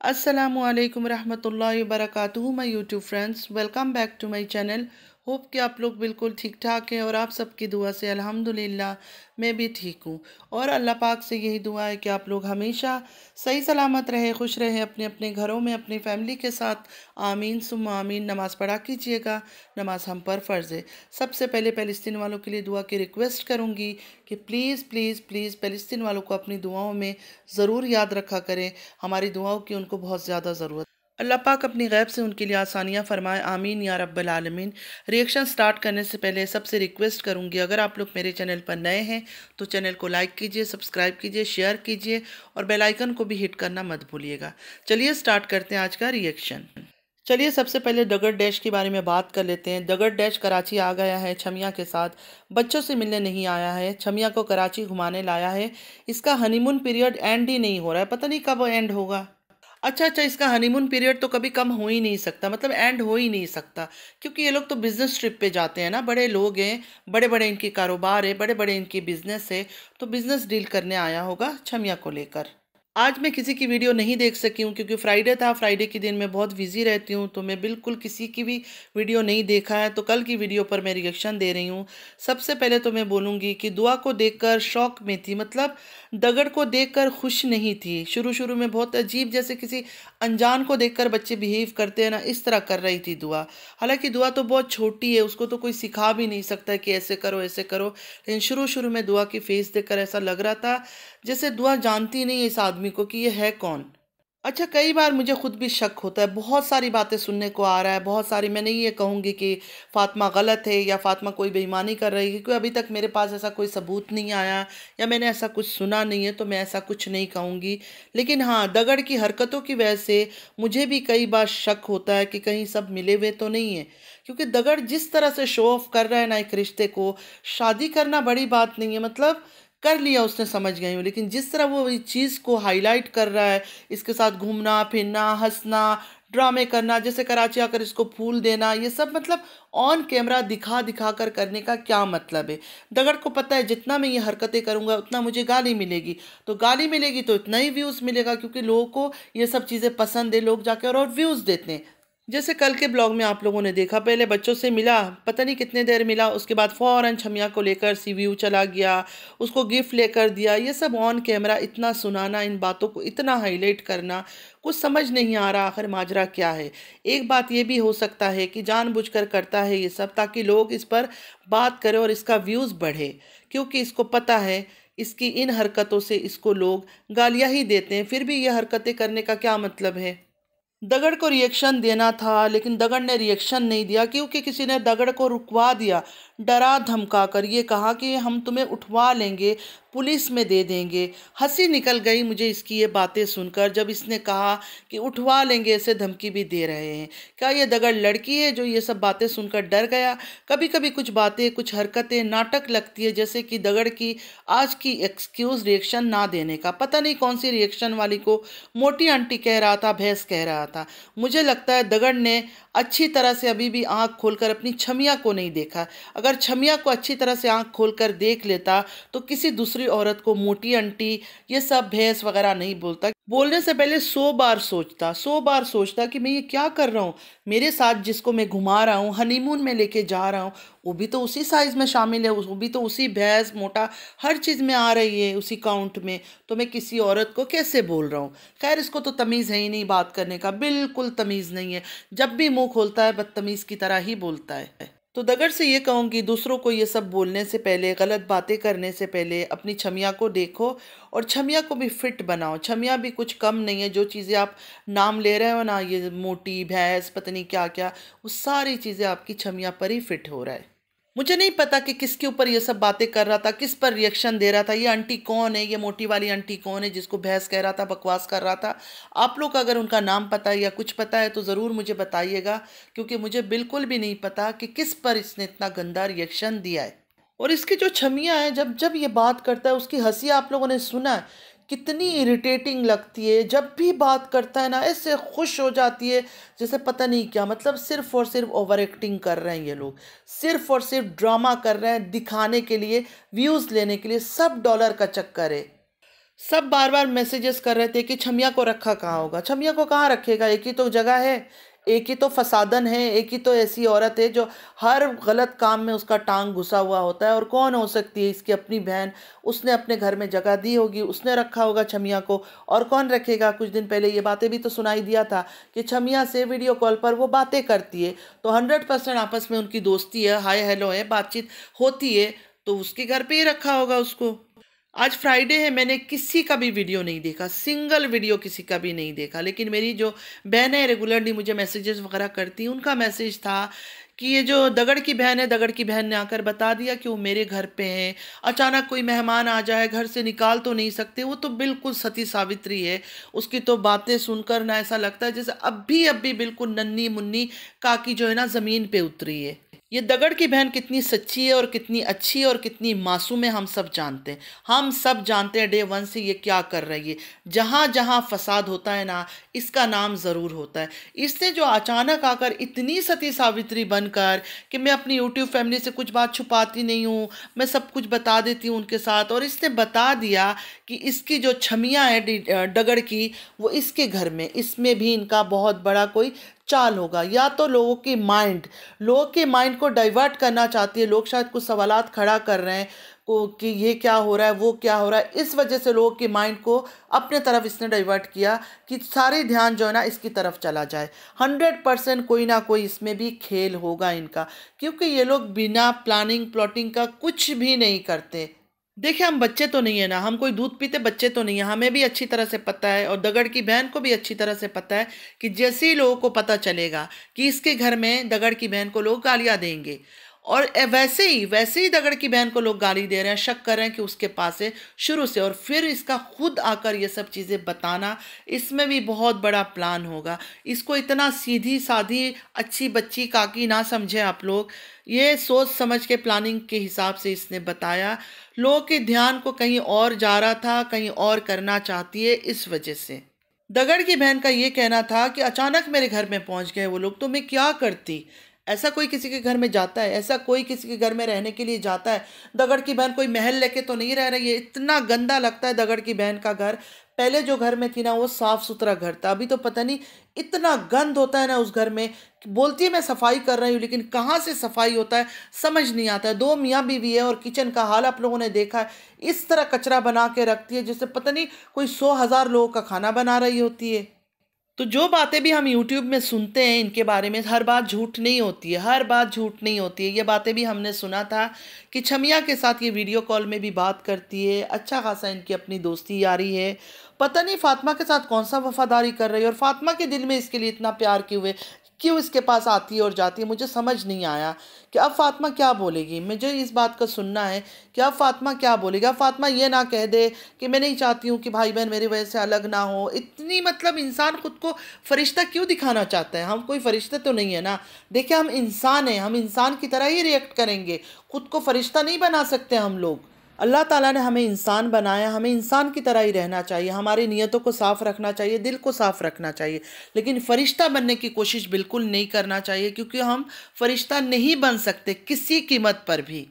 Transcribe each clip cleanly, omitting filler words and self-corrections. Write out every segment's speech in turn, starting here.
अस्सलामुअलैकुम रहमतुल्लाहि वबरकातुहू my YouTube friends, welcome back to my channel. Hope कि आप लोग बिल्कुल ठीक ठाक हैं और आप सबकी दुआ से अल्हम्दुलिल्लाह मैं भी ठीक हूँ। और अल्लाह पाक से यही दुआ है कि आप लोग हमेशा सही सलामत रहें, खुश रहें अपने अपने घरों में अपनी फैमिली के साथ। आमीन सुम्मा आमीन। नमाज़ पढ़ा कीजिएगा, नमाज हम पर फ़र्ज़ है। सबसे पहले फ़लस्तीन वालों के लिए दुआ की रिक्वेस्ट करूँगी कि प्लीज़ प्लीज़ प्लीज़ फ़लस्तीन वालों को अपनी दुआओं में ज़रूर याद रखा करें। हमारी दुआओं की उनको बहुत ज़्यादा ज़रूरत। अल्लाह पाक अपनी गैब से उनके लिए आसानियाँ फरमाए, आमीन या रब्बल आलमीन। रिएक्शन स्टार्ट करने से पहले सबसे रिक्वेस्ट करूंगी, अगर आप लोग मेरे चैनल पर नए हैं तो चैनल को लाइक कीजिए, सब्सक्राइब कीजिए, शेयर कीजिए और बेल आइकन को भी हिट करना मत भूलिएगा। चलिए स्टार्ट करते हैं आज का रिएक्शन। चलिए सबसे पहले दगड़ डैश के बारे में बात कर लेते हैं। दगड़ डैश कराची आ गया है छमिया के साथ, बच्चों से मिलने नहीं आया है, छमिया को कराची घुमाने लाया है। इसका हनीमून पीरियड एंड ही नहीं हो रहा है, पता नहीं कब एंड होगा। अच्छा अच्छा, इसका हनीमून पीरियड तो कभी कम हो ही नहीं सकता, मतलब एंड हो ही नहीं सकता, क्योंकि ये लोग तो बिजनेस ट्रिप पे जाते हैं ना, बड़े लोग हैं, बड़े बड़े इनके कारोबार है, बड़े बड़े इनके बिजनेस है, तो बिजनेस डील करने आया होगा छमिया को लेकर। आज मैं किसी की वीडियो नहीं देख सकी हूँ क्योंकि फ्राइडे था, फ्राइडे के दिन मैं बहुत बिजी रहती हूँ, तो मैं बिल्कुल किसी की भी वीडियो नहीं देखा है, तो कल की वीडियो पर मैं रिएक्शन दे रही हूँ। सबसे पहले तो मैं बोलूँगी कि दुआ को देखकर शौक में थी, मतलब दगड़ को देखकर खुश नहीं थी। शुरू शुरू में बहुत अजीब, जैसे किसी अनजान को देखकर बच्चे बिहेव करते हैं ना, इस तरह कर रही थी दुआ। हालांकि दुआ तो बहुत छोटी है, उसको तो कोई सिखा भी नहीं सकता है कि ऐसे करो ऐसे करो, लेकिन शुरू शुरू में दुआ की फेस देखकर ऐसा लग रहा था जैसे दुआ जानती नहीं है इस आदमी को कि ये है कौन। अच्छा, कई बार मुझे खुद भी शक होता है, बहुत सारी बातें सुनने को आ रहा है, बहुत सारी। मैं नहीं ये कहूँगी कि फ़ातिमा गलत है या फ़ातिमा कोई बेईमानी कर रही है, क्योंकि अभी तक मेरे पास ऐसा कोई सबूत नहीं आया या मैंने ऐसा कुछ सुना नहीं है, तो मैं ऐसा कुछ नहीं कहूँगी। लेकिन हाँ, दगड़ की हरकतों की वजह से मुझे भी कई बार शक होता है कि कहीं सब मिले हुए तो नहीं है, क्योंकि दगड़ जिस तरह से शो ऑफ कर रहा है ना एक रिश्ते को, शादी करना बड़ी बात नहीं है, मतलब कर लिया उसने, समझ गई हूँ, लेकिन जिस तरह वो इस चीज़ को हाईलाइट कर रहा है, इसके साथ घूमना फिरना, हंसना, ड्रामे करना, जैसे कराची आकर इसको फूल देना, ये सब मतलब ऑन कैमरा दिखा दिखा कर करने का क्या मतलब है। दगड़ को पता है जितना मैं ये हरकतें करूंगा उतना मुझे गाली मिलेगी, तो गाली मिलेगी तो इतना ही व्यूज़ मिलेगा, क्योंकि लोगों को ये सब चीज़ें पसंद है, लोग जाकर और व्यूज़ देते हैं। जैसे कल के ब्लॉग में आप लोगों ने देखा, पहले बच्चों से मिला, पता नहीं कितने देर मिला, उसके बाद फ़ौरन छमिया को लेकर सी व्यू चला गया, उसको गिफ्ट लेकर दिया। ये सब ऑन कैमरा इतना सुनाना, इन बातों को इतना हाईलाइट करना, कुछ समझ नहीं आ रहा आखिर माजरा क्या है। एक बात ये भी हो सकता है कि जानबूझकर करता है ये सब ताकि लोग इस पर बात करें और इसका व्यूज़ बढ़े, क्योंकि इसको पता है इसकी इन हरकतों से इसको लोग गालियाँ ही देते हैं, फिर भी ये हरकतें करने का क्या मतलब है। दगड़ को रिएक्शन देना था, लेकिन दगड़ ने रिएक्शन नहीं दिया, क्योंकि किसी ने दगड़ को रुकवा दिया, डरा धमका कर ये कहा कि हम तुम्हें उठवा लेंगे, पुलिस में दे देंगे। हंसी निकल गई मुझे इसकी ये बातें सुनकर, जब इसने कहा कि उठवा लेंगे, ऐसे धमकी भी दे रहे हैं। क्या ये दगड़ लड़की है जो ये सब बातें सुनकर डर गया? कभी कभी कुछ बातें, कुछ हरकतें नाटक लगती है, जैसे कि दगड़ की आज की एक्सक्यूज रिएक्शन ना देने का, पता नहीं कौन सी रिएक्शन वाली को मोटी आंटी कह रहा था, भैंस कह रहा था। मुझे लगता है दगड़ ने अच्छी तरह से अभी भी आंख खोलकर अपनी छमिया को नहीं देखा। अगर छमिया को अच्छी तरह से आंख खोलकर देख लेता तो किसी दूसरी औरत को मोटी आंटी, ये सब भैंस वगैरह नहीं बोलता। बोलने से पहले 100 बार सोचता, 100 बार सोचता कि मैं ये क्या कर रहा हूँ। मेरे साथ जिसको मैं घुमा रहा हूँ, हनीमून में लेके जा रहा हूँ, वो भी तो उसी साइज में शामिल है, वो भी तो उसी भैंस मोटा हर चीज़ में आ रही है, उसी काउंट में, तो मैं किसी औरत को कैसे बोल रहा हूँ। खैर, इसको तो तमीज़ है ही नहीं बात करने का, बिल्कुल तमीज़ नहीं है, जब भी मुंह खोलता है बदतमीज़ की तरह ही बोलता है। तो दगड़ से ये कहूँगी, दूसरों को ये सब बोलने से पहले, गलत बातें करने से पहले अपनी छमिया को देखो और छमिया को भी फिट बनाओ। छमिया भी कुछ कम नहीं है, जो चीज़ें आप नाम ले रहे हो ना, ये मोटी भैंस पता नहीं क्या क्या, वो सारी चीज़ें आपकी छमिया पर ही फिट हो रहा है। मुझे नहीं पता कि किसके ऊपर ये सब बातें कर रहा था, किस पर रिएक्शन दे रहा था, ये आंटी कौन है, ये मोटी वाली आंटी कौन है जिसको भैंस कह रहा था, बकवास कर रहा था। आप लोग अगर उनका नाम पता है या कुछ पता है तो ज़रूर मुझे बताइएगा, क्योंकि मुझे बिल्कुल भी नहीं पता कि किस पर इसने इतना गंदा रिएक्शन दिया है। और इसकी जो छमिया है, जब जब ये बात करता है उसकी हंसी आप लोगों ने सुना है, कितनी इरिटेटिंग लगती है। जब भी बात करता है ना, ऐसे खुश हो जाती है जैसे पता नहीं क्या, मतलब सिर्फ और सिर्फ ओवर एक्टिंग कर रहे हैं ये लोग, सिर्फ और सिर्फ ड्रामा कर रहे हैं दिखाने के लिए, व्यूज़ लेने के लिए, सब डॉलर का चक्कर है। सब बार बार मैसेजेस कर रहे थे कि छमिया को रखा कहाँ होगा, छमिया को कहाँ रखेगा, एक ही तो जगह है, एक ही तो फसादन है, एक ही तो ऐसी औरत है जो हर गलत काम में उसका टांग घुसा हुआ होता है। और कौन हो सकती है इसकी अपनी बहन, उसने अपने घर में जगह दी होगी, उसने रखा होगा छमिया को, और कौन रखेगा। कुछ दिन पहले ये बातें भी तो सुनाई दिया था कि छमिया से वीडियो कॉल पर वो बातें करती है, तो 100% आपस में उनकी दोस्ती है, हाय हेलो है, बातचीत होती है, तो उसके घर पे ही रखा होगा उसको। आज फ्राइडे है, मैंने किसी का भी वीडियो नहीं देखा, सिंगल वीडियो किसी का भी नहीं देखा। लेकिन मेरी जो बहनें रेगुलरली मुझे मैसेजेस वगैरह करती हैं, उनका मैसेज था कि ये जो दगड़ की बहन है, दगड़ की बहन ने आकर बता दिया कि वो मेरे घर पे हैं, अचानक कोई मेहमान आ जाए घर से निकाल तो नहीं सकते। वो तो बिल्कुल सती सावित्री है, उसकी तो बातें सुनकर ना ऐसा लगता है जैसे अभी बिल्कुल नन्ही मुन्नी काकी जो है ना ज़मीन पे उतरी है। ये दगड़ की बहन कितनी सच्ची है और कितनी अच्छी है और कितनी मासूम है, हम सब जानते हैं। हम सब जानते हैं डे वन से ये क्या कर रही है। जहाँ जहाँ फसाद होता है ना, इसका नाम ज़रूर होता है। इसने जो अचानक आकर इतनी सती सावित्री बनकर कि मैं अपनी यूट्यूब फैमिली से कुछ बात छुपाती नहीं हूँ, मैं सब कुछ बता देती हूँ उनके साथ, और इसने बता दिया कि इसकी जो छमिया है डगड़ की, वो इसके घर में, इसमें भी इनका बहुत बड़ा कोई चाल होगा। या तो लोगों के माइंड को डाइवर्ट करना चाहती है, लोग शायद कुछ सवालात खड़ा कर रहे हैं को कि ये क्या हो रहा है, वो क्या हो रहा है, इस वजह से लोगों के माइंड को अपने तरफ इसने डाइवर्ट किया कि सारे ध्यान जो है ना इसकी तरफ चला जाए। 100% कोई ना कोई इसमें भी खेल होगा इनका, क्योंकि ये लोग बिना प्लानिंग प्लॉटिंग का कुछ भी नहीं करते। देखिए, हम बच्चे तो नहीं है ना, हम कोई दूध पीते बच्चे तो नहीं है, हमें भी अच्छी तरह से पता है और दगड़ की बहन को भी अच्छी तरह से पता है कि जैसे ही लोगों को पता चलेगा कि इसके घर में दगड़ की बहन को लोग गालियां देंगे, और वैसे ही दगड़ की बहन को लोग गाली दे रहे हैं, शक कर रहे हैं कि उसके पास है शुरू से, और फिर इसका खुद आकर ये सब चीज़ें बताना, इसमें भी बहुत बड़ा प्लान होगा। इसको इतना सीधी साधी अच्छी बच्ची काकी ना समझे आप लोग, ये सोच समझ के प्लानिंग के हिसाब से इसने बताया। लोगों के ध्यान को कहीं और जा रहा था, कहीं और करना चाहती है, इस वजह से। दगड़ की बहन का ये कहना था कि अचानक मेरे घर में पहुंच गए वो लोग, तो मैं क्या करती। ऐसा कोई किसी के घर में जाता है? ऐसा कोई किसी के घर में रहने के लिए जाता है? दगड़ की बहन कोई महल लेके तो नहीं रह रही है। इतना गंदा लगता है दगड़ की बहन का घर। पहले जो घर में थी ना वो साफ सुथरा घर था, अभी तो पता नहीं इतना गंद होता है ना उस घर में। बोलती है मैं सफाई कर रही हूँ, लेकिन कहाँ से सफाई होता है समझ नहीं आता है। दो मियाँ बीवी है और किचन का हाल आप लोगों ने देखा है, इस तरह कचरा बना के रखती है जैसे पता नहीं कोई 100,000 लोगों का खाना बना रही होती है। तो जो बातें भी हम यूट्यूब में सुनते हैं इनके बारे में, हर बात झूठ नहीं होती है, हर बात झूठ नहीं होती है। ये बातें भी हमने सुना था कि छमिया के साथ ये वीडियो कॉल में भी बात करती है, अच्छा खासा इनकी अपनी दोस्ती यारी है। पता नहीं फातिमा के साथ कौन सा वफादारी कर रही है, और फातिमा के दिल में इसके लिए इतना प्यार क्यों है, क्यों इसके पास आती है और जाती है, मुझे समझ नहीं आया कि अब फातिमा क्या बोलेगी। मुझे इस बात का सुनना है कि अब फातिमा क्या बोलेगी। अब फातिमा ये ना कह दे कि मैं नहीं चाहती हूँ कि भाई बहन मेरी वजह से अलग ना हो। इतनी मतलब इंसान खुद को फरिश्ता क्यों दिखाना चाहता है? हम कोई फरिश्ते तो नहीं है ना। देखिए, हम इंसान हैं, हम इंसान की तरह ही रिएक्ट करेंगे, खुद को फरिश्ता नहीं बना सकते हम लोग। अल्लाह ताला ने हमें इंसान बनाया, हमें इंसान की तरह ही रहना चाहिए, हमारी नीयतों को साफ़ रखना चाहिए, दिल को साफ़ रखना चाहिए, लेकिन फ़रिश्ता बनने की कोशिश बिल्कुल नहीं करना चाहिए, क्योंकि हम फ़रिश्ता नहीं बन सकते किसी कीमत पर भी।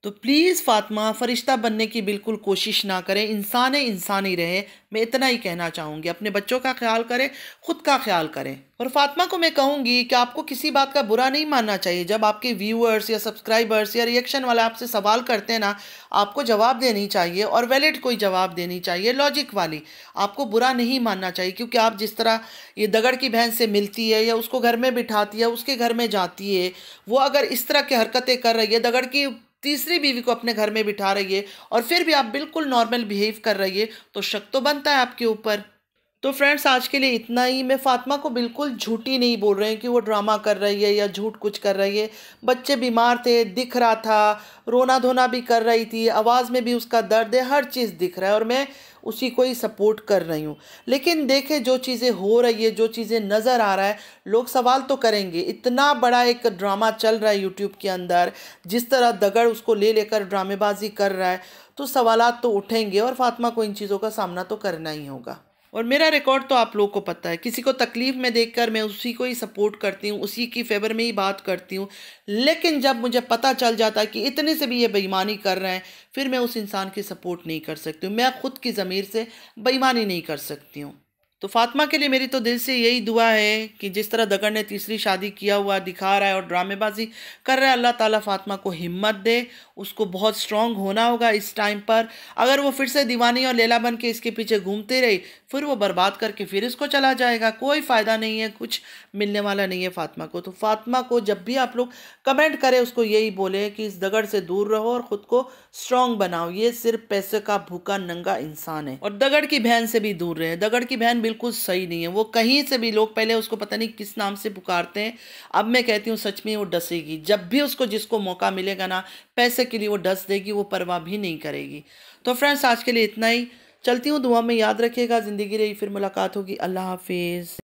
तो प्लीज़ फातिमा, फ़रिश्ता बनने की बिल्कुल कोशिश ना करें, इंसान है इंसान ही रहे। मैं इतना ही कहना चाहूँगी, अपने बच्चों का ख्याल करें, खुद का ख्याल करें। और फातिमा को मैं कहूँगी कि आपको किसी बात का बुरा नहीं मानना चाहिए। जब आपके व्यूअर्स या सब्सक्राइबर्स या रिएक्शन वाले आपसे सवाल करते हैं ना, आपको जवाब देनी चाहिए, और वैलिड कोई जवाब देनी चाहिए, लॉजिक वाली। आपको बुरा नहीं मानना चाहिए, क्योंकि आप जिस तरह ये दगड़ की बहन से मिलती है या उसको घर में बिठाती है, उसके घर में जाती है, वो अगर इस तरह की हरकतें कर रही है, दगड़ की तीसरी बीवी को अपने घर में बिठा रही है, और फिर भी आप बिल्कुल नॉर्मल बिहेव कर रही है, तो शक तो बनता है आपके ऊपर। तो फ्रेंड्स, आज के लिए इतना ही। मैं फातिमा को बिल्कुल झूठी नहीं बोल रही कि वो ड्रामा कर रही है या झूठ कुछ कर रही है। बच्चे बीमार थे, दिख रहा था, रोना धोना भी कर रही थी, आवाज़ में भी उसका दर्द है, हर चीज़ दिख रहा है, और मैं उसी को ही सपोर्ट कर रही हूँ। लेकिन देखे जो चीज़ें हो रही है, जो चीज़ें नज़र आ रहा है, लोग सवाल तो करेंगे। इतना बड़ा एक ड्रामा चल रहा है यूट्यूब के अंदर, जिस तरह दगड़ उसको ले लेकर ड्रामेबाजी कर रहा है, तो सवालात तो उठेंगे, और फातिमा को इन चीज़ों का सामना तो करना ही होगा। और मेरा रिकॉर्ड तो आप लोगों को पता है, किसी को तकलीफ में देखकर मैं उसी को ही सपोर्ट करती हूँ, उसी की फेवर में ही बात करती हूँ। लेकिन जब मुझे पता चल जाता है कि इतने से भी ये बेईमानी कर रहे हैं, फिर मैं उस इंसान की सपोर्ट नहीं कर सकती हूँ, मैं खुद की ज़मीर से बेईमानी नहीं कर सकती हूँ। तो फातिमा के लिए मेरी तो दिल से यही दुआ है कि जिस तरह दगड़ ने तीसरी शादी किया हुआ दिखा रहा है और ड्रामेबाजी कर रहा है, अल्लाह ताला फातिमा को हिम्मत दे। उसको बहुत स्ट्रांग होना होगा इस टाइम पर। अगर वो फिर से दीवानी और लैला बन के इसके पीछे घूमते रही, फिर वो बर्बाद करके फिर इसको चला जाएगा। कोई फ़ायदा नहीं है, कुछ मिलने वाला नहीं है फातिमा को। तो फातिमा को जब भी आप लोग कमेंट करें, उसको यही बोले कि इस दगड़ से दूर रहो और ख़ुद को स्ट्रांग बनाओ। ये सिर्फ पैसे का भूखा नंगा इंसान है। और दगड़ की बहन से भी दूर रहे। दगड़ की बहन बिल्कुल सही नहीं है। वो कहीं से भी, लोग पहले उसको पता नहीं किस नाम से पुकारते हैं, अब मैं कहती हूँ सच में वो डसेगी। जब भी उसको जिसको मौका मिलेगा ना, पैसे के लिए वो डस देगी, वो परवाह भी नहीं करेगी। तो फ्रेंड्स, आज के लिए इतना ही। चलती हूँ, दुआ में याद रखिएगा। ज़िंदगी रही फिर मुलाकात होगी। अल्लाह हाफिज़।